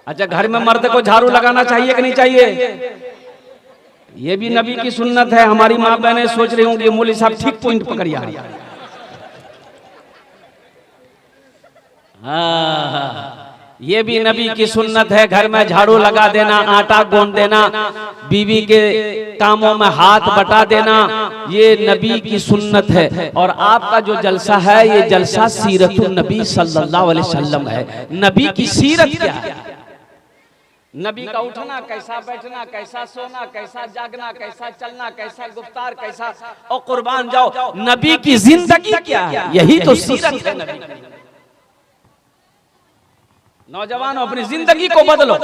अच्छा, घर में मर्द को झाड़ू लगाना चाहिए कि नहीं चाहिए? ये भी नबी की सुन्नत है। हमारी माँ बहनें सोच रही होंगी मौलवी साहब ठीक पॉइंट पकड़िया। ये भी नबी की सुन्नत है, घर में झाड़ू लगा देना, आटा गूंद देना, बीवी के कामों में हाथ बटा देना, ये नबी की सुन्नत है। और आपका जो जलसा है ये जलसा सीरतुन नबी सल्लल्लाहु अलैहि वसल्लम है। नबी की सीरत क्या है? नबी का उठना, कैसा बैठना, कैसा सोना, कैसा जागना, कैसा चलना, कैसा गुफ्तार, कैसा और कुर्बान जाओ, नबी की जिंदगी क्या है? यही तो सीरत है नबी की। नौजवानों, अपनी जिंदगी को बदलो,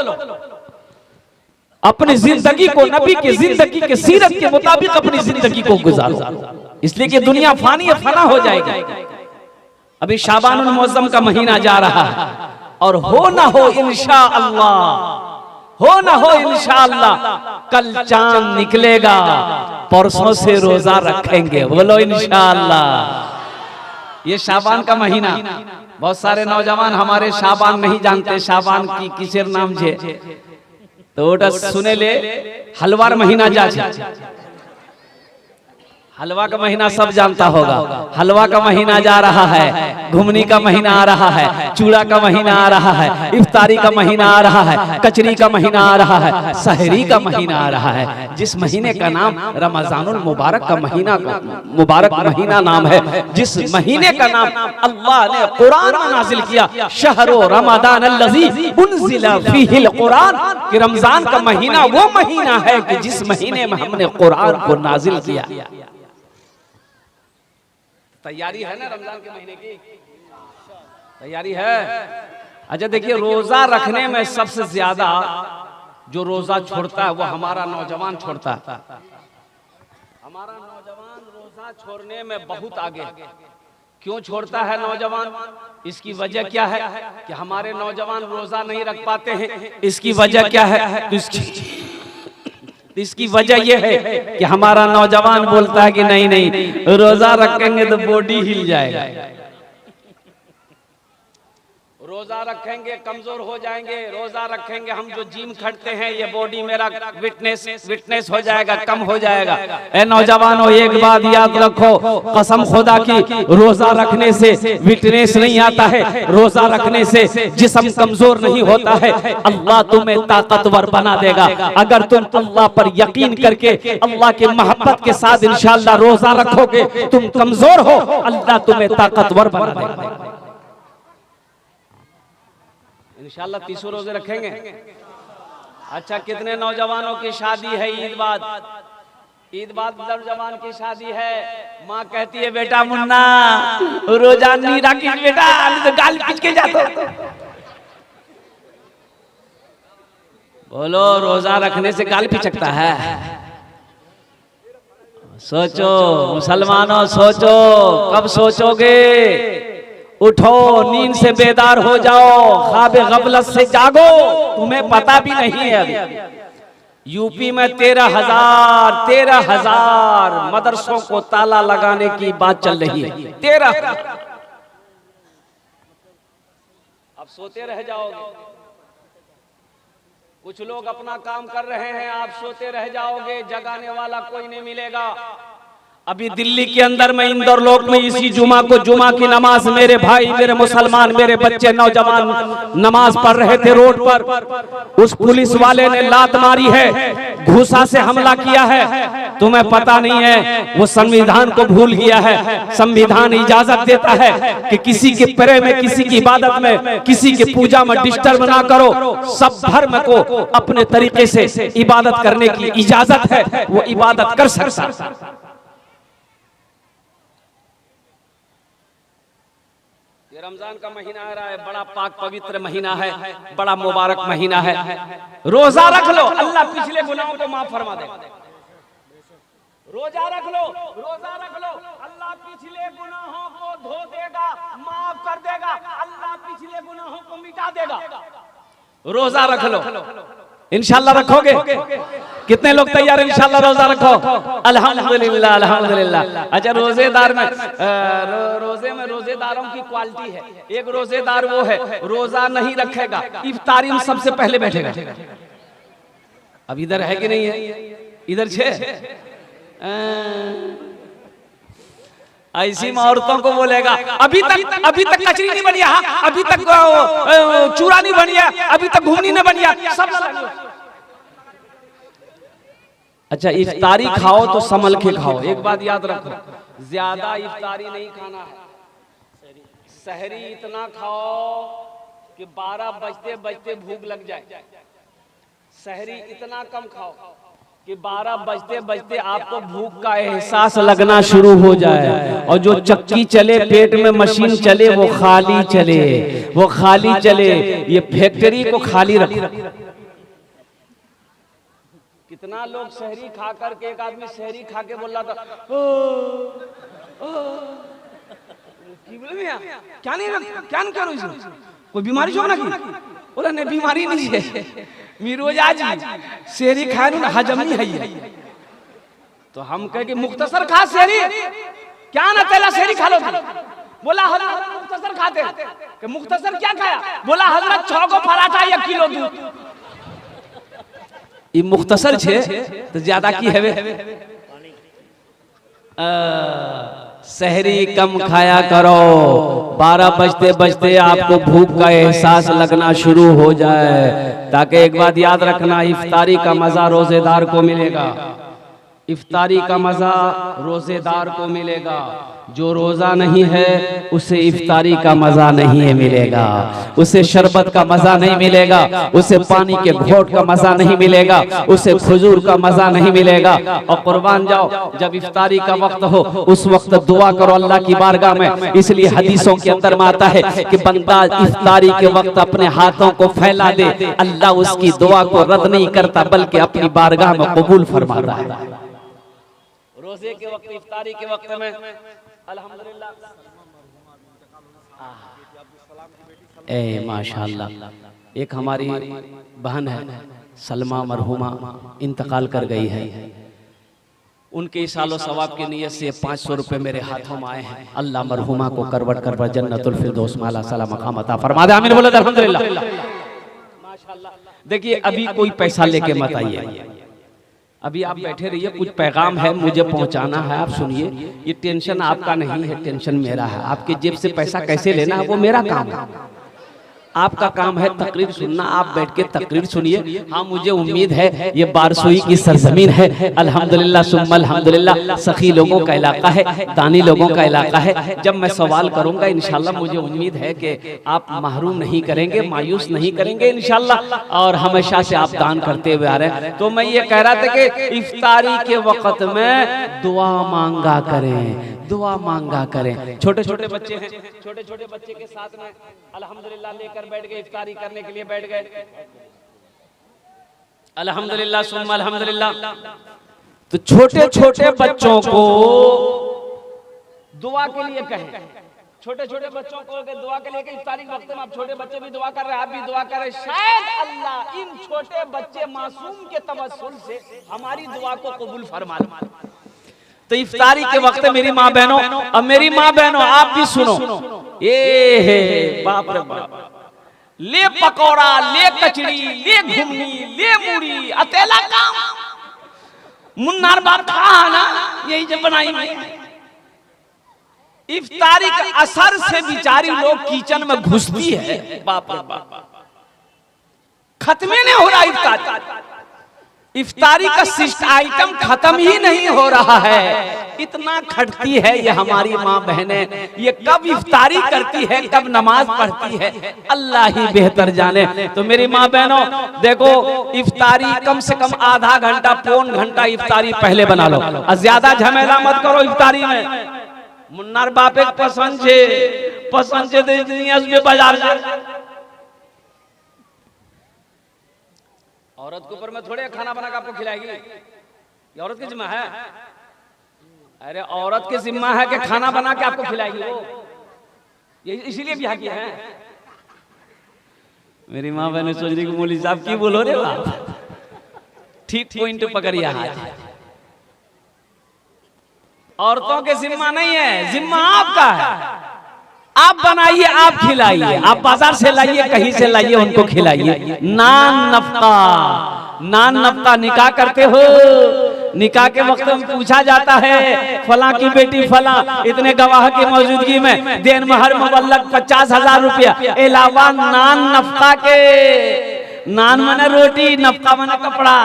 अपनी जिंदगी को नबी की जिंदगी के सीरत के मुताबिक अपनी जिंदगी को गुजारो, इसलिए कि दुनिया फानी है, फना हो जाएगी। अभी शाबानुल मुअज्जम का महीना जा रहा है और हो ना हो इंशाअल्लाह, हो ना हो इंशाअल्लाह कल चांद निकलेगा, परसों से रोजा रखेंगे, बोलो इंशाअल्लाह। ये शाबान का महीना, बहुत सारे नौजवान हमारे शाबान नहीं जानते, शाबान की किसर नाम छे तो ओटा सुने ले हलवार महीना जा छे। हलवा का महीना सब जानता होगा। हलवा का महीना जा रहा है, घुमनी का महीना आ रहा है, चूड़ा का महीना आ रहा है, इफ्तारी का महीना आ रहा है, कचरी का महीना आ रहा है, सहरी का महीना आ रहा है। जिस महीने का नाम रमजानुल मुबारक का महीना, मुबारक महीना नाम है, जिस महीने का नाम अल्लाह ने कुरान में नाजिल किया, शहरो रमजान अल्लज़ी उन्ज़िला फ़ीहिल कुरान, कि रमजान का महीना वो महीना है कि जिस महीने में हमने कुरान को नाजिल किया। तैयारी है ना रमजान के महीने की? तैयारी है? अच्छा देखिए, रोजा रखने में सबसे ज्यादा जो रोजा छोड़ता है वो हमारा नौजवान छोड़ता है। हमारा नौजवान रोजा छोड़ने में बहुत आगे। क्यों छोड़ता है नौजवान? इसकी वजह क्या है कि हमारे नौजवान रोजा नहीं रख पाते हैं। इसकी वजह क्या है? इसकी वजह यह है कि हमारा नौजवान बोलता है कि नहीं नहीं, रोजा रखेंगे तो बॉडी हिल जाएगा, रोजा रखेंगे कमजोर हो जाएंगे, रोजा रखेंगे हम जो जिम खटते हैं ये बॉडी मेरा विटनेस हो जाएगा, कम हो जाएगा। ए नौजवानों, एक बात याद रखो, कसम खुदा की, रोजा रखने से विटनेस नहीं आता है, रोजा रखने से जिस्म कमजोर नहीं होता है, अल्लाह तुम्हें ताकतवर बना देगा। अगर तुम अल्लाह पर यकीन करके अल्लाह की मोहब्बत के साथ इंशाअल्लाह रोजा रखोगे, तुम कमजोर हो, अल्लाह तुम्हें ताकतवर बना देगा। इंशाअल्लाह 30 रोजे रखेंगे। अच्छा, कितने नौजवानों की शादी है ईद बाद? ईद बाद नौजवान की शादी है, माँ कहती है बेटा मुन्ना रोजा नहीं रखी बेटा, तो गाल पीट के जाता। बोलो, रोजा रखने से गाल पिचकता है? सोचो मुसलमानों, सोचो, कब सोचोगे? उठो, नींद से बेदार हो जाओ, ख्वाब गफलत से जागो। तुम्हें पता भी नहीं है अभी यूपी में 13,000 मदरसों को ताला लगाने की बात चल रही है। 13,000। अब सोते रह जाओगे। कुछ लोग अपना काम कर रहे हैं, आप सोते रह जाओगे, जगाने वाला कोई नहीं मिलेगा। अभी दिल्ली के अंदर में इंदौर लोक में इसी जुमा को, जुमा की नमाज मेरे भाई, मेरे मुसलमान, मेरे बच्चे नौजवान नमाज पढ़ रहे थे रोड पर, उस पुलिस वाले ने लात मारी है, घूसा से हमला किया है। तुम्हें पता नहीं है वो संविधान को भूल गया है। संविधान इजाजत देता है कि किसी के प्रे में, किसी की इबादत में, किसी की पूजा में डिस्टर्ब ना करो। सब धर्म को अपने तरीके से इबादत करने की इजाजत है, वो इबादत कर सकता। ये रमजान का महीना आ रहा है, बड़ा पाक पवित्र महीना है, बड़ा मुबारक महीना है। रोजा रख लो, अल्लाह पिछले गुनाहों को माफ फरमा देगा। रोजा रख लो, रोजा रख लो, अल्लाह पिछले गुनाहों को धो देगा, माफ कर देगा, अल्लाह पिछले गुनाहों को मिटा देगा। रोजा रख लो, इंशाअल्लाह रखोगे। कितने लोग तैयार हैं इंशाल्लाह रोजा रखो? अल्हम्दुलिल्लाह अल्हम्दुलिल्लाह। अच्छा, रोजेदार में रोजे में रोजेदारों की क्वालिटी है। एक रोजेदार वो है रोजा नहीं रखेगा, इफ्तारी में सबसे पहले बैठेगा। अब इधर है कि नहीं है? इधर छे ऐसी औरतों को बोलेगा अभी तक कचरी नहीं बनिया, अभी तक चूरा नहीं बनिया, अभी तक घूमनी नहीं बनिया, सब। अच्छा, इफ्तारी खाओ तो संभल के खाओ। एक बात याद रखो, ज्यादा इफ्तारी नहीं खाना है। सहरी इतना खाओ कि 12 बजते बजते भूख लग जाए। सहरी इतना कम खाओ कि 12 बजते बजते आपको भूख का एहसास लगना शुरू हो जाए। और जो चक्की चले, पेट में मशीन चले, वो खाली चले, वो खाली चले। ये फैक्ट्री को खाली रखो। कितना लोग शहरी खा करके, एक आदमी शहरी खा के बोल रहा था क्या नहीं करो, कोई बीमारी जो ना की? बोला नहीं, बीमारी नहीं है, मिरोजा जी शहरी खाए ना हजम नहीं है। तो हम कहे कि मुख्तसर खा शहरी, क्या ना तेला शहरी खा लो। बोला हजरत मुख्तसर खाते कि मुख्तसर क्या खाया? बोला हजरत 6 को पराठा 1 किलो दूध। ये मुख्तसर छे तो ज्यादा की है सहरी कम खाया करो। 12 बजते बजते आपको भूख का एहसास लगना शुरू हो जाए। ताकि एक बात याद रखना, इफ्तारी का मजा रोजेदार को मिलेगा। इफ्तारी का मजा रोजेदार को मिलेगा। जो रोजा नहीं है उसे इफ्तारी का मजा नहीं मिलेगा, उसे शरबत का मजा नहीं मिलेगा, उसे पानी के घोट का मजा नहीं मिलेगा, उसे खजूर का मजा नहीं मिलेगा। और कुर्बान जाओ, जब इफ्तारी का वक्त हो उस वक्त दुआ करो अल्लाह की बारगाह में। इसलिए हदीसों के अंदर में आता है कि बंदा इफ्तारी के वक्त अपने हाथों को फैला दे, अल्लाह उसकी दुआ को रद्द नहीं करता बल्कि अपनी बारगाह में कबूल फरमाता है। रोजे के वक्त, इफ्तारी के वक्त में अल्हम्दुलिल्लाह, माशाअल्लाह, एक हमारी बहन है सलमा मरहुमा, इंतकाल कर गई है। उनके इसालो सवाब की नियत से 500 रुपए मेरे हाथों में आए हैं। अल्लाह मरहुमा को करवट करवट जन्नतुल फिरदौस में आला साला मकाम अता फरमा दे। आमीन बोलो अल्हम्दुलिल्लाह माशाअल्लाह। देखिए, अभी कोई पैसा लेके मत आइए, अभी आप बैठे रहिए, कुछ पैगाम है मुझे पहुंचाना है, आप सुनिए। ये टेंशन आपका नहीं है, टेंशन मेरा है। आपके जेब से पैसा कैसे लेना है वो मेरा काम है, आपका काम है तकरीर सुनना। आप बैठ के तकरीर सुनिए। हाँ, मुझे उम्मीद है ये बारसोई की सरजमीन है, अल्हम्दुलिल्लाह सुम्मा अल्हम्दुलिल्लाह, सखी लोगों का इलाका है, दानी लोगों का इलाका है। जब मैं सवाल करूंगा इंशाल्लाह मुझे उम्मीद है कि आप महरूम नहीं करेंगे, मायूस नहीं करेंगे इंशाल्लाह, और हमेशा से आप दान करते हुए आ रहे हैं। तो मैं ये कह रहा था कि इफ्तारी के वक्त में दुआ मांगा करें, दुआ मांगा करें। छोटे छोटे बच्चे हैं, छोटे छोटे बच्चे के साथ में अल्हम्दुलिल्लाह लेकर बैठ गए, इफ्तारी करने के लिए बैठ गए। अल्हम्दुलिल्लाह सुम्मा अल्हम्दुलिल्लाह। तो छोटे छोटे बच्चों को दुआ के लिए कहें, छोटे छोटे बच्चों को दुआ के लिए कि इफ्तारी के वक्त में आप छोटे बच्चे भी दुआ कर रहे हैं, आप भी दुआ करें, शायद अल्लाह इन छोटे बच्चे मासूम के तवस्सुल से हमारी दुआ को कबूल फरमा ले। तो इफ्तारी के वक्त मेरी माँ बहनों, अब मेरी माँ बहनों आप भी सुनो, ये है बाप रे बाप, ले पकौड़ा, ले कचड़ी, ले घुमनी, ले मूड़ी, अतेला काम मुन्नार बाप खा ना, यही जब बनाई मैं। इफ्तारी के असर से बिचारी लोग किचन में घुसती है, बाप रे बाप, खत्मे नहीं हो रहा इफ्तारी। इफ्तारी का शिष्ट आइटम खत्म ही नहीं हो रहा है, इतना खटती है ये हमारी माँ बहनें। ये कब इफ्तारी करती है, कब नमाज पढ़ती है, अल्लाह ही बेहतर जाने। तो मेरी माँ बहनों देखो, इफ्तारी कम से कम आधा घंटा पौन घंटा इफ्तारी पहले बना लो, और ज्यादा झमेला मत करो इफ्तारी में। मुन्नार बाप एक पसंद छे दे बाजार जा। औरत के ऊपर में थोड़े खाना बना के आपको खिलाएगी, ये औरत की जिम्मा है। अरे औरत की जिम्मा है कि खाना बना के आपको खिलाएगी वो, ये इसीलिए ब्याह किया है। मेरी माँ बहने सोच रही कि मौलवी साहब की बोलो रे बाप, ठीक पॉइंट पकड़िया हाथ। औरतों के जिम्मा नहीं है, जिम्मा आपका है। आप बनाइए, आप खिलाइए, आप बाजार से लाइए, कहीं से लाइए, उनको खिलाइए। नान नफका, नान नफका निकाह करते हो, निकाह के वक्त में पूछा जाता है फला की बेटी फला इतने गवाह की मौजूदगी में देन महर मुबल्लग 50,000 रुपया अलावा नान नफका के। नान मने रोटी, नफका मने कपड़ा।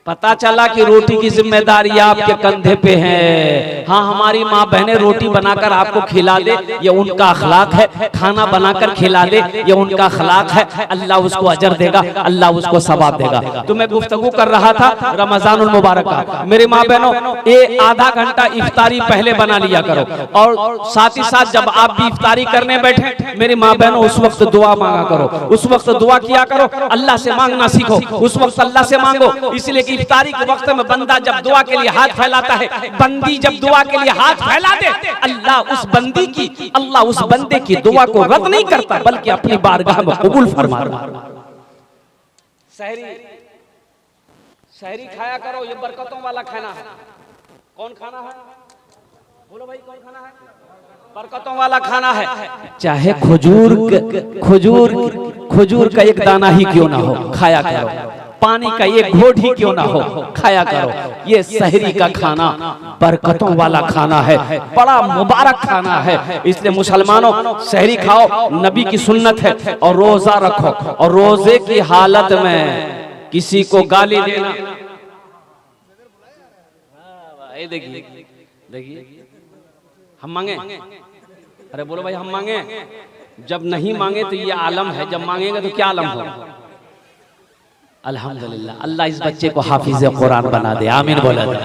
पता चला कि रोटी की जिम्मेदारी आपके कंधे पे है। हाँ, हमारी माँ बहनें रोटी बनाकर आपको खिला दे, ये उनका अखलाक है। खाना बनाकर खिला दे, ये उनका अखलाक है। अल्लाह उसको अजर देगा, अल्लाह उसको सवाब देगा। तो मैं गुफ्तगू कर रहा था रमजानुल मुबारक का। मेरे माँ बहनों, ये आधा घंटा इफ्तारी पहले बना लिया करो, और साथ ही साथ जब आप भी इफ्तारी करने बैठे मेरी माँ बहनों, उस वक्त दुआ मांगा करो, उस वक्त दुआ किया करो। अल्लाह से मांगना सीखो, उस वक्त अल्लाह से मांगो। इसलिए इफ्तारी के वक्त में बंदा जब दुआ के लिए हाथ फैलाता है, बंदी जब दुआ के लिए हाथ फैला दे, अल्लाह उस बंदी की, अल्लाह उस बंदे की दुआ को रद्द नहीं करता, बल्कि अपनी बारगाह में कबूल फरमाता। सहरी, सहरी खाया करो, ये बरकतों वाला खाना है। कौन खाना है? बोलो भाई, कौन खाना है? बरकतों वाला खाना है। चाहे खजूर का एक दाना ही क्यों ना हो, खाया करो। पानी का एक घोट ही क्यों ना हो, खाया करो। ये सहरी का खाना बरकतों वाला खाना है, बड़ा मुबारक खाना है। इसलिए मुसलमानों, सहरी खाओ, नबी की सुन्नत है। और रोजा रखो, और रोजे की हालत में किसी को गाली देना, देखिए देखिए, हम मांगे, अरे बोलो भाई, हम मांगे। जब नहीं मांगे तो ये आलम है, जब मांगेंगे तो क्या आलम होगा। अल्हम्दुलिल्लाह, अल्लाह इस बच्चे को हाफिज़ कुरान बना दे, आमीन बोला दे।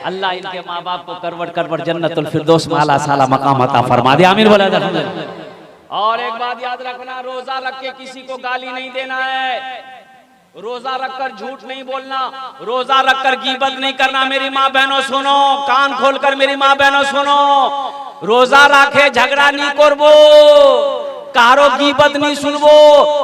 अल्लाह इनके माँ बाप को करवट करवट जन्नतुल फिरदौस में आला साला मकाम अता फरमा दे, आमीन बोला दे। और एक बात याद रखना, रोजा रख के किसी को गाली नहीं देना है, रोजा रखकर झूठ नहीं बोलना, रोजा रखकर गीबत नहीं करना। मेरी माँ बहनों सुनो, कान खोलकर मेरी माँ बहनों सुनो, रोजा रखे झगड़ा नहीं करबो, कारो गीबत नहीं सुनबो,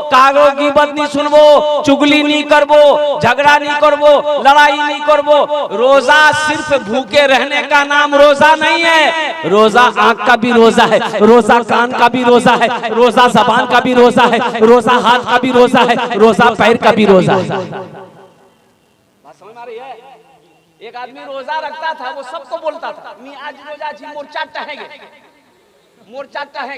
कारो गीबत नहीं सुनबो, चुगली नहीं करबो, झगड़ा नहीं करबो, लड़ाई नहीं करबो। रोजा सिर्फ भूखे रहने का नाम रोजा नहीं है। रोजा आंख का भी रोजा है, रोजा कान का भी रोजा है, रोजा जबान का भी रोजा है, रोजा हाथ का भी रोजा है, रोजा पैर का भी रोजा है। बात समझ में आ रही है? एक आदमी रोजा रखता था, वो सबको बोलता था, मी आज रोजा जी मोर चाटा है, मोर चाटा है,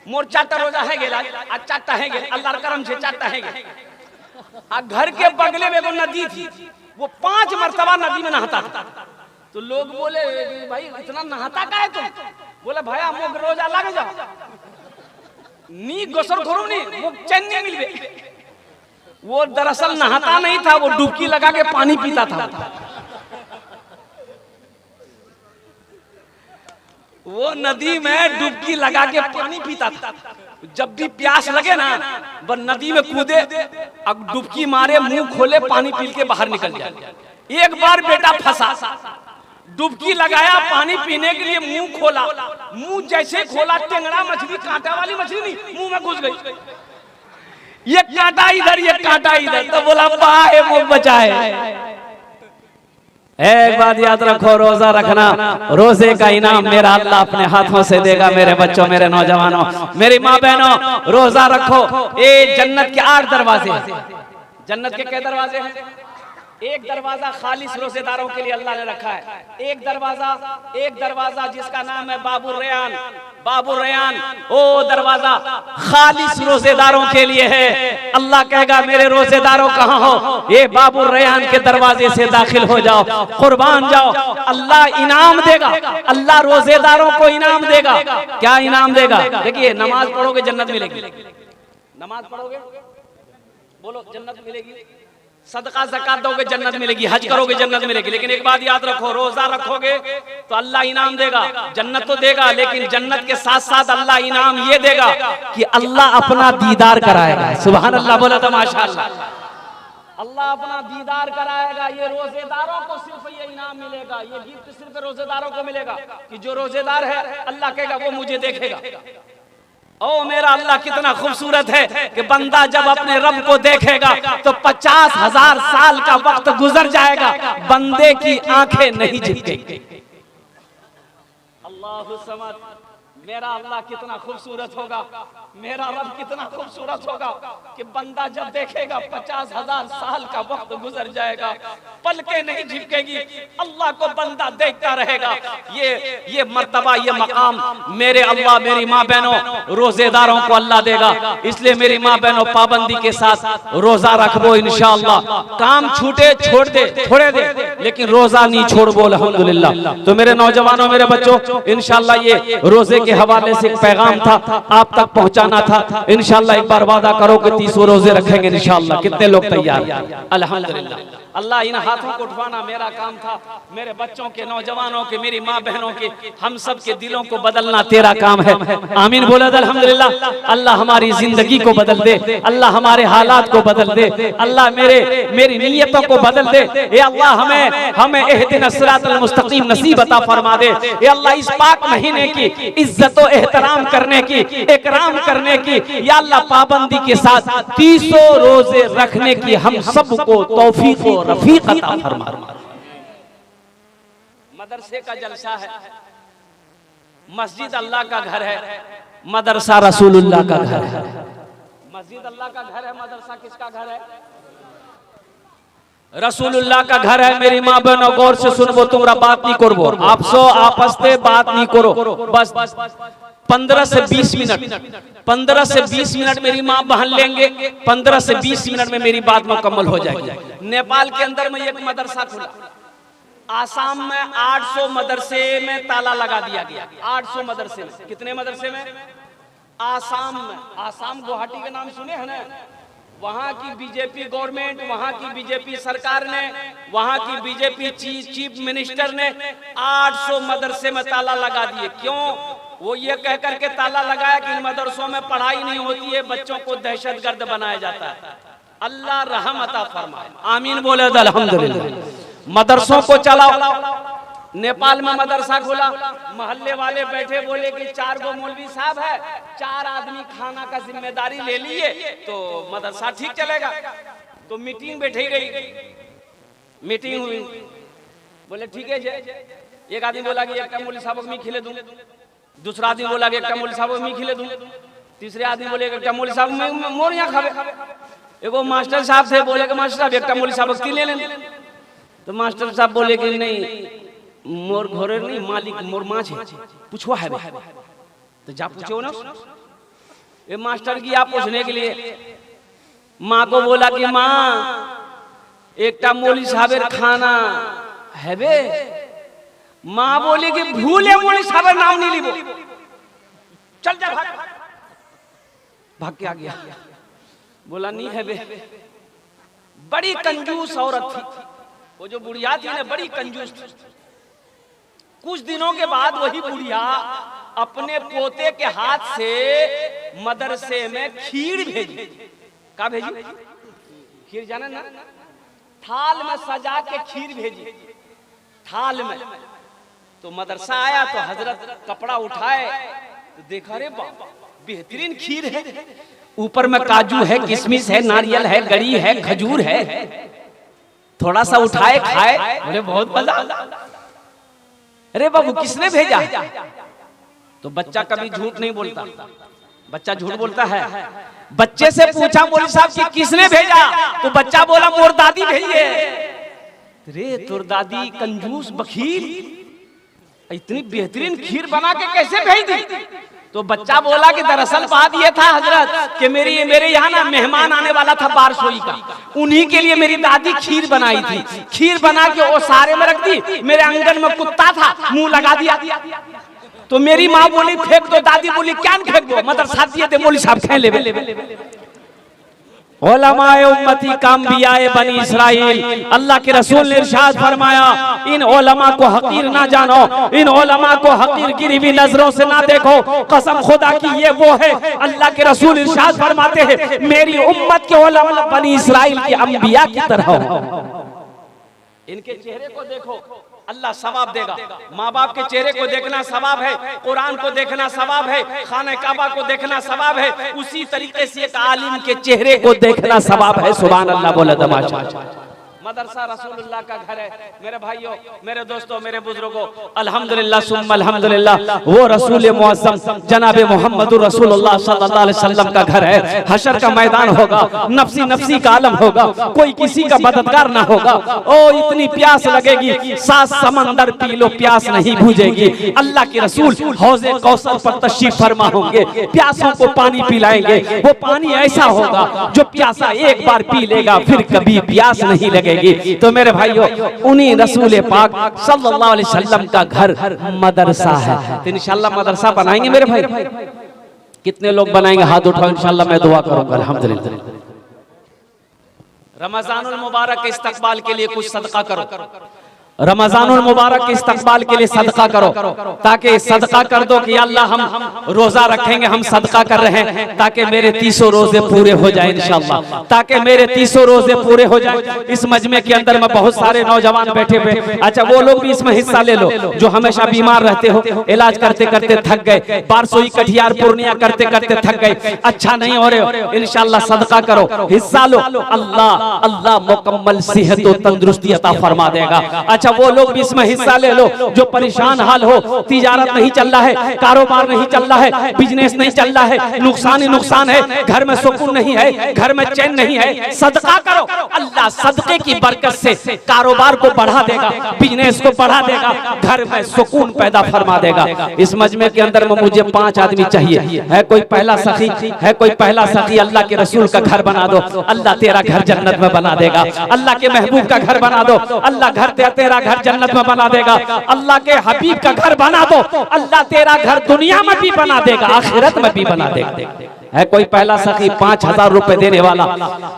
मोर चाटा रोजा है गेला, आज चाटा है गेला, अल्लाह करम से चाटा है गेला। घर के बगले में वो नदी थी, वो 5 मरतबा नदी में नहाता था। तो लोग बोले, भाई इतना नहाता का है तुम? बोले भैया मोग रोजा लग जाओ, नी गोसर करो नी, वो चैन नहीं मिलबे। वो दरअसल नहाता नहीं था, वो डुबकी लगा के पानी पीता था। वो नदी में डुबकी लगा के पानी पीता था। जब भी प्यास लगे ना, वो नदी में कूदे, अब डुबकी मारे, मुंह खोले, पानी पी के बाहर निकल जाए। एक बार बेटा फंसा, डुबकी लगाया पानी पीने के लिए, मुंह खोला, मुंह जैसे खोला, टेंगड़ा मछली, कांटा वाली मछली नहीं, मुंह में घुस गई। ये कांटा इधर, ये कांटा इधर, तो बोला बाहे मुंह बचाए। एक बात याद रखो, रोजा रखना, रोजे का इनाम मेरा अल्लाह अपने हाथों से देगा। मेरे बच्चों, मेरे नौजवानों, मेरी माँ बहनों, रोजा रखो। ये जन्नत के 8 दरवाजे हैं। जन्नत के क्या दरवाजे हैं? एक दरवाजा खालिस रोजेदारों के लिए अल्लाह ने रखा है। एक दरवाजा जिसका नाम है बाबुर रयान। बाबुर रयान ओ दरवाजा खालिस रोजेदारों के लिए है। अल्लाह कहेगा मेरे रोजेदारों कहाँ हो? ये बाबुर रयान के दरवाजे से दाखिल हो जाओ, कुर्बान जाओ। अल्लाह इनाम देगा, अल्लाह रोजेदारों को इनाम देगा। क्या इनाम देगा? देखिए, नमाज पढ़ोगे जन्नत मिलेगी, नमाज पढ़ोगे बोलो जन्नत मिलेगी, सदका ज़कात दोगे जन्नत मिलेगी, हज करोगे जन्नत मिलेगी। लेकिन एक बात याद रखो, रोजा रखोगे तो अल्लाह इनाम देगा, जन्नत तो देगा, लेकिन जन्नत के साथ साथ अल्लाह इनाम ये देगा कि अल्लाह अपना दीदार कराएगा। सुभान अल्लाह, बोला तो माशाअल्लाह। अल्लाह अपना दीदार कराएगा। ये रोजेदारों को सिर्फ ये इनाम मिलेगा, ये गिफ्ट सिर्फ रोजेदारों को मिलेगा कि जो रोजेदार है, अल्लाह कहेगा वो मुझे देखेगा। ओ मेरा अल्लाह कितना खूबसूरत है कि बंदा जब अपने रब को देखेगा तो 50,000 साल का वक्त गुजर जाएगा, बंदे की आंखें नहीं झपकेंगी। अल्लाहु समद। मेरा अल्लाह कितना खूबसूरत होगा, मेरा रब कितना खूबसूरत होगा कि बंदा जब देखेगा 50,000 साल का वक्त गुजर जाएगा, पलकें नहीं झपकेगी, अल्लाह को बंदा देखता रहेगा। ये मर्तबा, ये मकाम मेरे अल्लाह मेरी माँ बहनों रोजेदारों को अल्लाह देगा। इसलिए मेरी माँ बहनों पाबंदी के साथ रोजा रखबो इंशाअल्लाह। काम छूटे छोड़ दे छोड़े दे, लेकिन रोजा नहीं छोड़बो अल्हम्दुलिल्लाह। तो मेरे नौजवानों, मेरे बच्चों, इंशाअल्लाह ये रोजे के हवाले से एक पैगाम था, आप तक पहुंचाना था। इंशाअल्लाह एक बार वादा करो कि 30 रोजे रखेंगे इंशाअल्लाह। कितने लोग तैयार? अल्हम्दुलिल्लाह। अल्लाह इन हाथों को उठवाना मेरा काम था, मेरे बच्चों के, नौजवानों के, मेरी माँ बहनों के, हम सब के दिलों को बदलना तेरा काम है। आमीन बोले अल्हम्दुलिल्लाह। अल्लाह हमारी जिंदगी को बदल दे, अल्लाह हमारे हालात को बदल दे, अल्लाह मेरी नीयतों को बदल दे। ये अल्लाह हमें इहदिनस सिरातल मुस्तकीम नसीब अता फरमा दे। ये अल्लाह इस पाक महीने की इज्जत और एहतराम करने की, इकराम करने की, या अल्लाह पाबंदी के साथ 30 रोजे रखने की हम सबको तौफीक और रफीक अता फरमा। मदरसे का जलसा है, मस्जिद अल्लाह का घर है, मदरसा रसूलुल्लाह का घर है। मस्जिद अल्लाह का घर है, मदरसा किसका घर है? रसूलुल्लाह का घर है। मेरी माँ बहनों गौर से सुनबो, तुमरा बात नहीं करबो, आप सो आपस में बात नहीं करो, बस 15 से 20 मिनट 15 से 20 मिनट मेरी माँ बहन लेंगे, 15 से 20 मिनट में मेरी बात मुकम्मल हो जाएगी। नेपाल के अंदर में एक मदरसा खुला, आसाम में 800 मदरसे में ताला लगा दिया गया। 800 मदरसे में, कितने मदरसे में? आसाम में। आसाम गुवाहाटी के नाम सुने हैं ना? वहां की बीजेपी गवर्नमेंट, वहां की बीजेपी सरकार ने, वहां की बीजेपी चीफ मिनिस्टर ने 800 मदरसे में ताला लगा दिए। क्यों? वो ये कह करके ताला लगाया कि इन मदरसों में पढ़ाई नहीं होती है, बच्चों को दहशतगर्द बनाया जाता है। अल्लाह रहम अता फरमाए। आमीन बोले अल्हम्दुलिल्लाह। मदरसों को चलाओ। नेपाल में मदरसा खुला, मोहल्ले वाले बैठे, बोले कि 4 गो मौलवी साहब है, 4 आदमी खाना का जिम्मेदारी ले लिए तो मदरसा ठीक चलेगा। तो मीटिंग बैठी गई, मीटिंग हुई, बोले ठीक है। एक आदमी बोला कि एक मौलवी साहब को मैं खिले दूं, दूसरा आदमी बोला कि एक मौलवी साहब को मैं खिले दूं, तीसरे आदमी बोले एक मौलवी साहब में मोर यहाँ खावे। एगो मास्टर साहब से बोले कि मास्टर साहब एक मौलवी साहब को ले लें। तो मास्टर साहब बोले कि नहीं, मोर घोरे नहीं, मालिक मोर माछ है, पूछवा है। तो जा पूछो ना। ये मास्टर की आप पूछने के लिए माँ को बोला कि माँ एकटा मौलवी साहबेर खाना है बे। माँ बोली कि भूले मौलवी साहबेर नाम नहीं लिबो, चल जा भाग के आ गया। बोला नहीं है बे। बड़ी कंजूस औरत थी वो, जो बुढ़िया थी ना, बड़ी कंजूस थी। कुछ दिनों के बाद वही बुढ़िया अपने पोते के हाथ से मदरसे में खीर भेजी। क्या भेजी? खीर जाने ना, थाल में सजा के खीर भेजी, थाल में। तो मदरसा आया तो हजरत कपड़ा उठाए तो देखा, रे बाप, बेहतरीन खीर है, ऊपर में काजू है, किशमिश है, नारियल है, गरी है, खजूर है। थोड़ा सा उठाए, खाए, बोले बहुत मजा। अरे बाबू किसने भेजा? तो बच्चा कभी झूठ नहीं बोलता, बच्चा झूठ बोलता है। बच्चे से पूछा मौलवी साहब कि किसने भेजा? तो बच्चा बोला मोर दादी भेजी है। रे तोर दादी कंजूस बखील इतनी बेहतरीन खीर बना के कैसे भेज दी? तो बच्चा बोला कि दरअसल बात ये था हजरत कि मेरे यहाँ ना मेहमान आने वाला था बारसोई का, उन्हीं के लिए मेरी दादी खीर बनाई थी। खीर बना के वो सारे में रख दी, मेरे आंगन में कुत्ता था, मुंह लगा दिया। तो मेरी माँ बोली फेंक दो, दादी बोली क्या फेंक दो, मदरसा दिए थे मौलवी साहब खेल ले। उलमाए उम्मती काम्बियाए बनी इस्राइल, अल्लाह के रसूल ने इरशाद फरमाया, इन उलमा को हकीर ना जानो, इन उलमा को हकीर गिरी हुई नजरों से ना देखो। कसम खुदा की ये वो है, अल्लाह के रसूल इरशाद फरमाते हैं मेरी उम्मत के उलमा बनी इस्राइल के अंबिया की तरह हो। इनके चेहरे को देखो, अल्लाह सवाब देगा। माँ बाप के चेहरे को देखना सवाब है, कुरान को देखना सवाब है, खाने काबा को देखना सवाब है, उसी तरीके से एक आलिम के चेहरे को देखना सवाब है। सुभान अल्लाह बोले तमाशा। मदरसा रसूलुल्लाह का घर है। मेरे भाइयों, मेरे दोस्तों, मेरे बुजुर्गों, अल्हम्दुलिल्लाह सुम्मा अल्हम्दुलिल्लाह, वो रसूल मुअज़्ज़म जनाबे मोहम्मदुर रसूलुल्लाह सल्लल्लाह अलैहि वसल्लम का घर है। हशर का मैदान होगा, नफ्सी नफ्सी का आलम होगा, कोई किसी का मददगार ना होगा। ओ इतनी प्यास लगेगी, 7 समंदर पी लो, प्यास नहीं बुझेगी। अल्लाह के रसूल हौज़े कौसर पर तशरीफ फरमा होंगे, प्यासों को पानी पिलाएंगे। वो पानी ऐसा होगा जो प्यासा एक बार पी लेगा, फिर कभी प्यास नहीं लगेगी। तो मेरे भाइयों, उन्हीं रसूल पाक सल्लल्लाहु अलैहि वसल्लम का घर मदरसा है। तो इंशाल्लाह मदरसा बनाएंगे मेरे भाई। कितने लोग बनाएंगे? हाथ उठाओ, इंशाल्लाह मैं दुआ करूंगा। अल्हम्दुलिल्लाह। रमजानुल मुबारक के इस्तकबाल के लिए कुछ सदका करो। रमजानुल मुबारक के इस्तकबाल के लिए सदका करो, ताकि सदका कर दो कि अल्लाह हम रोजा रखेंगे, हम सदका कर रहे हैं, ताकि मेरे 300 रोजे पूरे हो जाए इंशाअल्लाह, ताकि मेरे 300 रोजे पूरे हो जाए। इस मजमे के अंदर में बहुत सारे नौजवान बैठे हुए। अच्छा, वो लोग भी इसमें हिस्सा ले लो जो हमेशा बीमार रहते हो, इलाज करते करते थक गए, बारसोई कटिहार पूर्णिया करते करते थक गए, अच्छा नहीं हो रहे हो, इंशाअल्लाह सदका करो, हिस्सा लो। अल्लाह अल्लाह मुकम्मल सेहत और तंदुरुस्ती अता फरमा देगा। अच्छा, वो लोग भी इसमें हिस्सा ले लो जो परेशान हाल हो, तिजारत नहीं चल रहा है, कारोबार नहीं चल रहा है, बिजनेस नहीं चल रहा है, नुकसान ही नुकसान है, घर में सुकून नहीं है, घर में चैन नहीं है, सदका करो। अल्लाह सदके की बरकत से कारोबार को बढ़ा देगा, बिजनेस को बढ़ा देगा, घर में सुकून पैदा फरमा देगा। इस मजमे के अंदर में मुझे 5 आदमी चाहिए। है कोई पहला सखी? है कोई पहला सखी? अल्लाह के रसूल का घर बना दो, अल्लाह तेरा घर जन्नत में बना देगा। अल्लाह के महबूब का घर बना दो, अल्लाह घर तेरा घर जन्नत में बना देगा। अल्लाह के हबीब का घर बना दो, अल्लाह तेरा घर दुनिया में भी बना देगा, आखिरत में भी बना देगा। है कोई पहला सखी 5000 रुपए देने वाला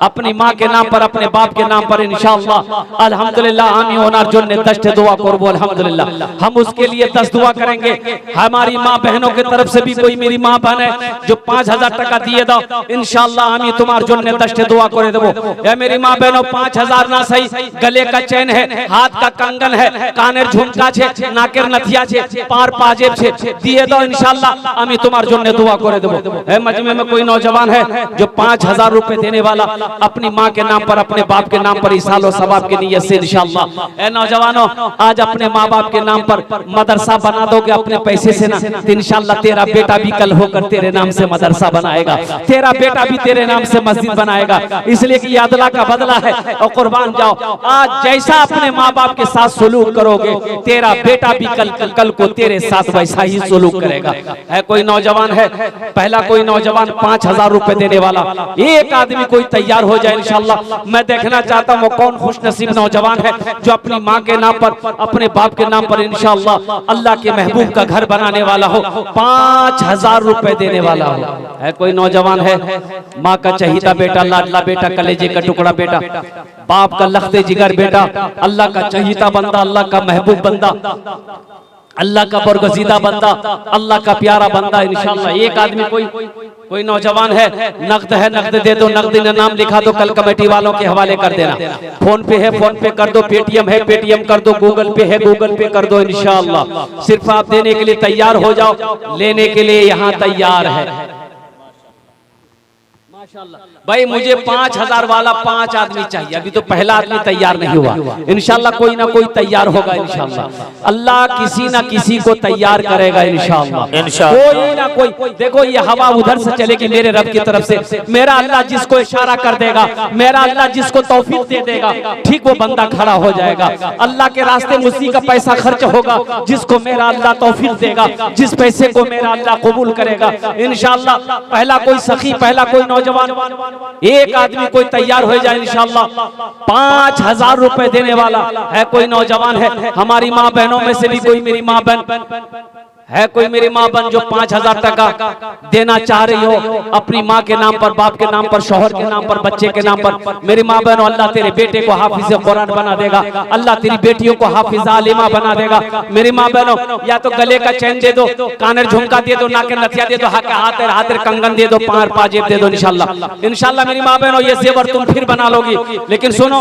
अपनी माँ के नाम पर, अपने बाप के नाम पर? इंशाअल्लाह अल्हम्दुलिल्लाह आमी होना जो ने 10 दुआ करबो अल्हम्दुलिल्लाह। हम उसके लिए 10 दुआ करेंगे। हमारी माँ बहनों की तरफ से भी कोई मेरी माँ बहन है जो 5000 टका दिए दो, इंशाअल्लाह आमी तुम्हार जो ने 10 दुआ करे देबो। या मेरी माँ बहनों 5000 ना सही, गले का चैन है, हाथ का कंगन है, कानेर झुमका छे, नाकेर नथिया छे, पार पाजेब छे, दिए दो इंशाअल्लाह आमी तुम्हार जो ने दुआ करे देबो। है मजमे कोई नौजवान है जो 5000 रुपए देने वाला अपनी माँ के नाम पर, अपने बाप के नाम पर इसाल और सवाब की नियत से इंशाअल्लाह। ए नौजवानों, आज अपने माँ बाप के नाम पर मदरसा बना दोगे अपने पैसे से ना, तो इंशाअल्लाह तेरा बेटा भी कल होकर तेरे नाम से मदरसा बनाएगा, तेरा बेटा भी तेरे नाम से मस्जिद बनाएगा। इसलिए कि ये अदला का बदला है और कुर्बान जाओ। आज जैसा अपने माँ बाप के साथ सलूक करोगे, तेरा बेटा भी कल को तेरे साथ वैसा ही सलूक करेगा। है कोई नौजवान है? पहला कोई नौजवान 5000 रुपए देने वाला, एक आदमी कोई तैयार हो जाए इंशाअल्लाह। मैं देखना चाहता हूँ वो कौन खुश नसीब नौजवान है जो अपनी माँ के नाम पर, अपने बाप के नाम पर इंशाअल्लाह अल्लाह के महबूब का घर बनाने वाला हो, 5000 रुपए देने वाला हो। है कोई नौजवान है? माँ का चहीता बेटा, लाडला बेटा, कलेजे का टुकड़ा बेटा, बाप का लख्ते जिगर बेटा, अल्लाह का चहीता बंदा, अल्लाह का महबूब बंदा, अल्लाह का बरगजीदा बंदा, अल्लाह का प्यारा बंदा इंशाअल्लाह। एक आदमी कोई नौजवान है, नकद है, नकद दे दो, नकदी में नाम लिखा दो, कल कमेटी वालों के हवाले कर देना। फोन पे है, फोन पे कर दो, पेटीएम है, पेटीएम कर दो, गूगल पे है, गूगल पे कर दो इंशाअल्लाह। सिर्फ आप देने के लिए तैयार हो जाओ, लेने के लिए यहाँ तैयार है। भाई मुझे 5000 वाला 5 आदमी चाहिए, अभी तो पहला आदमी तैयार नहीं हुआ। इंशाअल्लाह कोई ना कोई तैयार होगा इंशाअल्लाह। अल्लाह किसी ना किसी को तैयार करेगा इंशाअल्लाह। कोई ना कोई, देखो ये हवा उधर से चलेगी मेरे रब की तरफ से, मेरा अल्लाह जिसको इशारा कर देगा, मेरा अल्लाह जिसको तौफीक दे देगा, ठीक वो बंदा खड़ा हो जाएगा। अल्लाह के रास्ते में उसी का पैसा खर्च होगा जिसको मेरा अल्लाह तौफीक देगा, जिस पैसे को मेरा अल्लाह कबूल करेगा इंशाअल्लाह। पहला कोई सखी, पहला कोई नौजवान, एक आदमी कोई तैयार हो जाए इंशाअल्लाह। 5000 रुपए देने वाला है कोई नौजवान है? हमारी माँ बहनों में से भी कोई मेरी माँ बहन है? कोई मेरी माँ बहन जो 5000 टका देना चाह रही हो अपनी माँ के नाम पर, बाप के नाम पर, शौहर के नाम पर, बच्चे के नाम पर? मेरी माँ बहनों, अल्लाह तेरे बेटे को हाफिज कुरान बना देगा, अल्लाह तेरी बेटियों को हाफिज आलिमा बना देगा। मेरी माँ बहनों, या तो गले का चैन दे दो, कानेर झुमका दे दो, नाके नथिया दे दो, हाथ कंगन दे दो, पार पाजेब दे दो इंशाअल्लाह। इंशाअल्लाह मेरी माँ बहनों ये जेवर तुम फिर बना लोगी। लेकिन सुनो,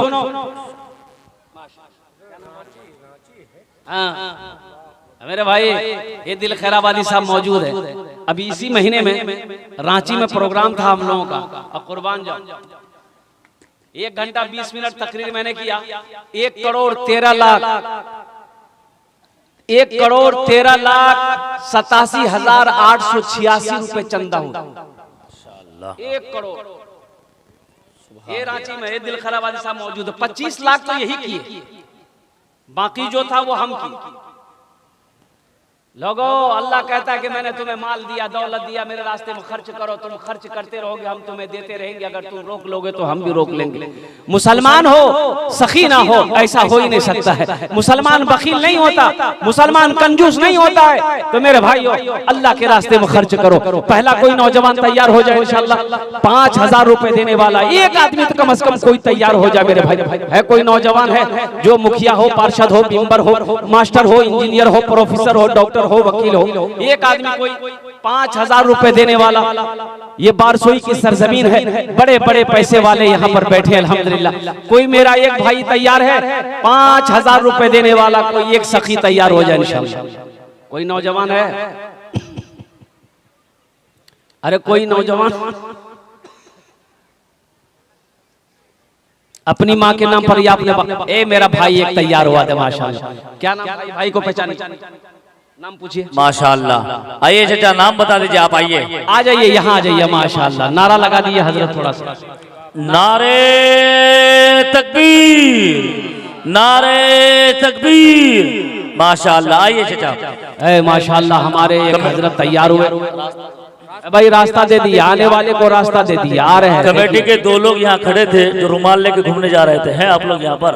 हाँ मेरे भाई ये दिल खैराबादी साहब मौजूद है। अभी इसी महीने में रांची में प्रोग्राम था हम लोगों का, अब कुर्बान जाओ 1 घंटा 20 मिनट तकरीर मैंने किया। 1,13,87,886 रुपए चंदा हुआ। 1 करोड़ ये रांची में ये दिल खैराबादी साहब मौजूद है। 25 लाख तो यही किए, बाकी जो था वो हम की। लोगो अल्लाह कहता है कि मैंने तुम्हें माल दिया, दौलत दिया, मेरे रास्ते में खर्च करो। तुम खर्च करते रहोगे, हम तुम्हें देते रहेंगे। अगर तुम रोक लोगे तो हम भी रोक लेंगे। मुसलमान हो सखी ना हो, ऐसा हो ही नहीं सकता है। मुसलमान बखील नहीं होता, मुसलमान कंजूस नहीं होता है। तो मेरे भाइयों अल्लाह के रास्ते में खर्च करो। पहला कोई नौजवान तैयार हो जाए इंशाल्लाह 5,000 रुपए देने वाला एक आदमी तो कम से कम कोई तैयार हो जाए मेरे भाई। है कोई नौजवान है जो मुखिया हो, पार्षद हो, मेंबर हो, मास्टर हो, इंजीनियर हो, प्रोफेसर हो, डॉक्टर हो, वकील हो, एक आदमी कोई 5,000 रुपए देने वाला। ये बारसोई की सरजमीन है, बड़े बड़े पैसे वाले यहाँ पर बैठे अल्हम्दुलिल्लाह। कोई मेरा एक भाई तैयार है 5,000 रुपए देने वाला, कोई एक सखी तैयार हो जाए इंशाल्लाह। कोई नौजवान है? अरे कोई नौजवान अपनी माँ के नाम पर या अपने ए मेरा भाई एक तैयार हुआ था माशाल्लाह। क्या नाम भाई को पहचाने? नाम पूछिए। माशाअल्लाह। आइए चाचा नाम बता दीजिए। आप आइए, आ जाइए, यहाँ आ जाइए। माशाअल्लाह नारा लगा दीजिए हजरत थोड़ा सा। नारे तकबीर, नारे तकबीर। माशाअल्लाह। आइए चाचा। माशाअल्लाह हमारे एक हजरत तैयार हुए भाई। रास्ता दे दिया, आने वाले को रास्ता दे दिया। आ रहे हैं। कमेटी के 2 लोग यहाँ खड़े थे जो रुमाल लेके घूमने जा रहे थे। हैं आप लोग यहाँ पर?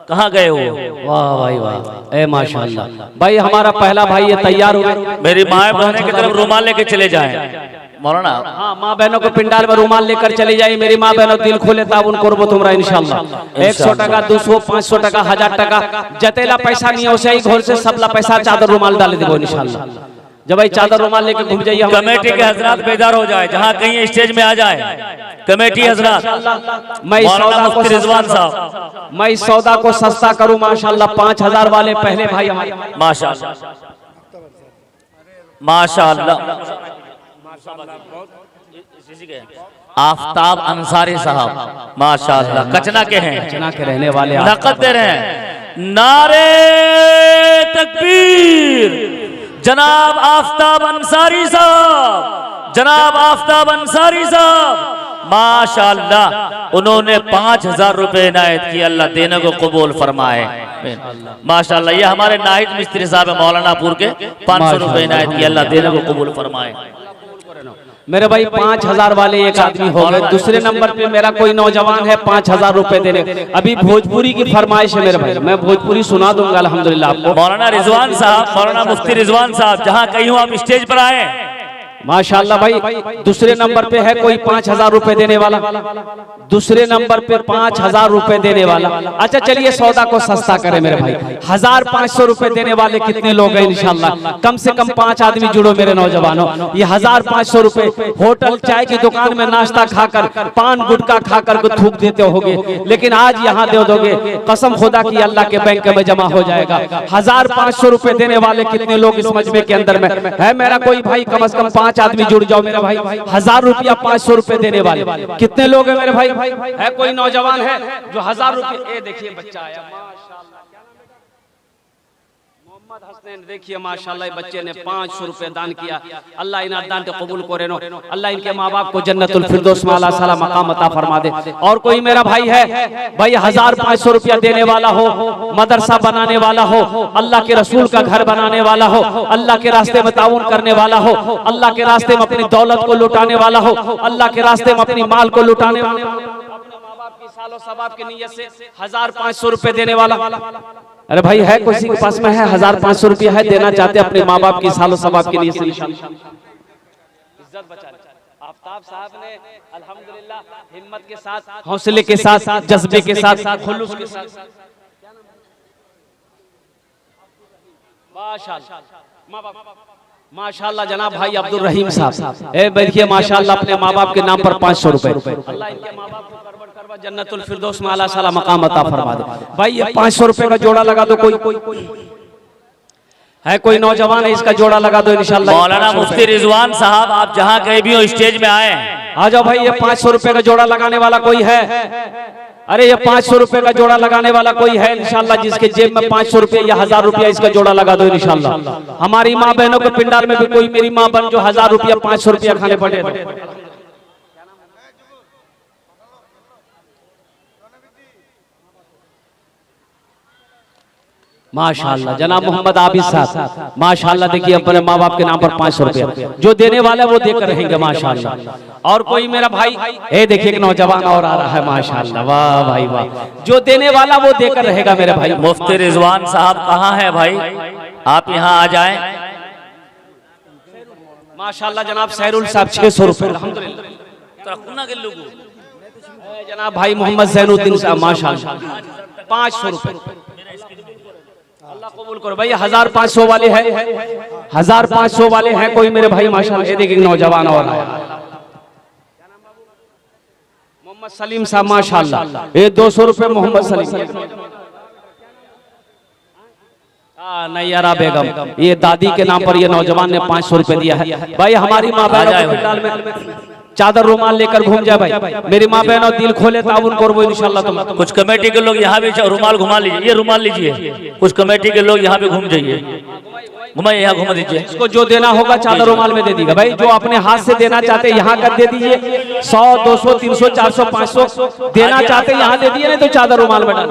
कहाँ गए हो? वाह भाई वाह, ए माशाअल्लाह भाई हमारा पहला भाई ये तैयार हुए। मेरी माँ बहनों की तरफ रुमाल लेके चले जाएं मौलाना। हाँ माँ बहनों को पिंडाल में रुमाल लेकर चली जाए। मेरी माँ बहनों दिल खोले तब उनको करबो तुमरा इंशाल्लाह। 100 टका, 200, 500 टका, 1000 टका जतेला पैसा नहीं हो सही घोर से सबला पैसा चादर रुमाल डाल देबो इंशाल्लाह। जब भाई चादर रुमाल लेके घूम जाइए। कमेटी के हजरात बेदार हो जाए, जहाँ कहीं स्टेज में आ जाए कमेटी हजरात। मैं इस सौदा को सस्ता करूं माशाल्लाह। 5,000 वाले पहले भाई हमारे माशाल्लाह माशाल्लाह। आफ्ताब अंसारी साहब माशाल्लाह कचना के हैं, कचना के रहने वाले, नकद दे रहे हैं। नारे तकबीर। जनाब आफ्ताब अंसारी साहब, जनाब आफ्ताब अंसारी साहब माशाअल्लाह। उन्होंने 5,000 रुपए इनायत की। अल्लाह देने को कबूल फरमाए माशाअल्लाह। ये हमारे नाहिद मिस्त्री साहब है मौलानापुर के, 500 रुपए इनायत की। अल्लाह देने को कबूल फरमाए। मेरे भाई 5,000 वाले एक आदमी हो गए। दूसरे नंबर पे मेरा कोई नौजवान है 5,000 रुपए देने। अभी भोजपुरी की फरमाइश है मेरे भाई, मैं भोजपुरी सुना दूंगा अल्हम्दुलिल्लाह आपको। मौलाना रिजवान साहब, मौलाना मुफ्ती रिजवान साहब, जहाँ कहीं हो आप स्टेज पर आए माशाअल्लाह भाई। दूसरे नंबर पे है कोई 5,000 रुपए देने वाला। दूसरे नंबर पे 5,000 रुपए देने वाला। अच्छा चलिए सौदा को सस्ता करें मेरे भाई। 1,500 रुपए देने वाले कितने लोग हैं इंशाल्लाह? कम से कम 5 आदमी जुड़ो मेरे नौजवानों। ये 1,500 रुपए होटल चाय की दुकान में नाश्ता खाकर, पान गुटखा खाकर को थूक देते होगे, लेकिन आज यहाँ दे दोगे, कसम खुदा की अल्लाह के बैंक में जमा हो जाएगा। 1,500 रुपए देने वाले कितने लोग इस मजमे के अंदर में है? मेरा कोई भाई कम से कम 5 आदमी जुड़ जाओ मेरा भाई। 1,000 रुपया 500 रुपए देने वाले कितने लोग हैं मेरे भाई? है कोई नौजवान है जो 1,000 रुपए? देखिए बच्चा आया माशाल्लाह, मोहम्मद हसनैन देखिए माशाल्लाह, बच्चे ने 500 रुपए दान किया। अल्लाह इन दान को कबूल करे नो। अल्लाह इनके माँ बाप को जन्नतुल फिरदौस में आला साला मकाम अता फरमा दे। और कोई मेरा भाई है भाई 1,500 रुपया देने वाला हो, मदरसा बनाने वाला हो, अल्लाह के रसूल का घर बनाने वाला हो, अल्लाह के रास्ते में ताउन करने वाला हो, अल्लाह के रास्ते में अपनी दौलत को लुटाने वाला हो, अल्लाह के रास्ते में अपनी माल को लुटाने वाला हो, अपने माँ बाप की सालों सवाब की नीयत से 1,500 रुपए देने वाला। अरे भाई है किसी के पास में है 1,500 रुपया है, देना चाहते अपने माँ बाप की सालों सवाब के लिए से इज्जत बचा ले। आफ्ताब साहब ने अल्हम्दुलिल्लाह हिम्मत के साथ, हौसले के साथ, जज्बे के साथ, खुलूस के साथ माशाल्लाह जनाब भाई अब्दुल रहीम साहब देखिए माशाल्लाह अपने माँ बाप के नाम पर 500 रुपए। अल्लाह इनके माँ बाप को करबट करबट जन्नतुल फिरदौस में आला साला मकाम अता फरमा दे। भाई ये 500 रुपए का जोड़ा लगा दो कोई है कोई नौजवान है, इसका जोड़ा लगा दो इंशाल्लाह। मौलाना मुफ्ती रिजवान साहब, आप जहां कहीं भी हो स्टेज में आए। आ जाओ भाई, ये 500 रुपए का जोड़ा लगाने वाला कोई है? अरे ये 500 रुपए का जोड़ा लगाने वाला कोई है इंशाल्लाह, जिसके जेब में 500 रुपए या 1000 रुपया इसका जोड़ा लगा दो इंशाल्लाह। हमारी माँ बहनों के पिंडाल में भी कोई मेरी माँ बहन जो 1000 रुपया 500 रुपया खाने पड़े। माशाल्लाह जनाब मोहम्मद आबिद साहब, माशाल्लाह देखिए अपने माँ बाप के नाम पर 500 रुपया जो देने वाला वो देकर रहेंगे माशाल्लाह। और कोई मेरा भाई, ए देखिए एक नौजवान और आ रहा है माशाल्लाह, वाह भाई वाह, जो देने वाला वो देकर रहेगा मेरे भाई। मुफ्ती रिजवान साहब कहाँ है भाई, आप यहाँ आ जाएं। माशाल्लाह जनाब सैरुल साहब 600 रुपए जनाब भाई मोहम्मद जैनुद्दीन साहब माशाल्लाह 500 रुपए। अल्लाह कबूल करो भाई। 1500 वाले हैं, 1500 वाले हैं कोई मेरे भाई माशाल्लाह। ये देखिए नौजवान और आया मोहम्मद सलीम साहब माशाल्लाह, ये 200 रुपए मोहम्मद सलीम। नैयरा बेगम, ये दादी के नाम पर ये नौजवान ने 500 रुपए दिया है भाई। हमारी माँ बहन चादर रुमाल लेकर घूम जाए भाई, मेरी माँ बहन और दिल खोले ताउन करो इंशाल्लाह। तुम कुछ कमेटी के लोग यहाँ भी रुमाल घुमा लीजिए, ये रुमाल लीजिए, कुछ कमेटी के लोग यहाँ भी घूम जाइए, घुमाइए, यहाँ घुमा दीजिए। इसको जो देना होगा चादर रुमाल में दे दीजिएगा भाई, जो अपने हाथ से देना चाहते यहाँ कर दे दीजिए। 100 200 300 400 500 देना चाहते यहाँ दे दिए, नहीं तो चादर रुमाल में डाल।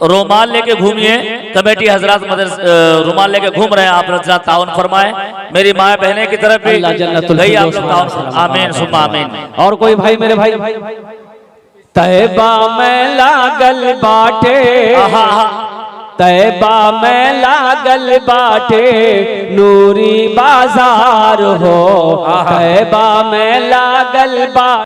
रुमाल लेके घूमिए, कमेटी हजरात मदरस रुमाल लेके घूम रहे हैं, आप हजरात ताउन फरमाए। मेरी माँ बहने की तरफ भी गई, आमीन सुम्मा आमीन। और कोई भाई मेरे भाई, तैबा में लागल बाटे, तैबा में लागल बाटे नूरी बाजार हो, तैबा में लागल बाटे।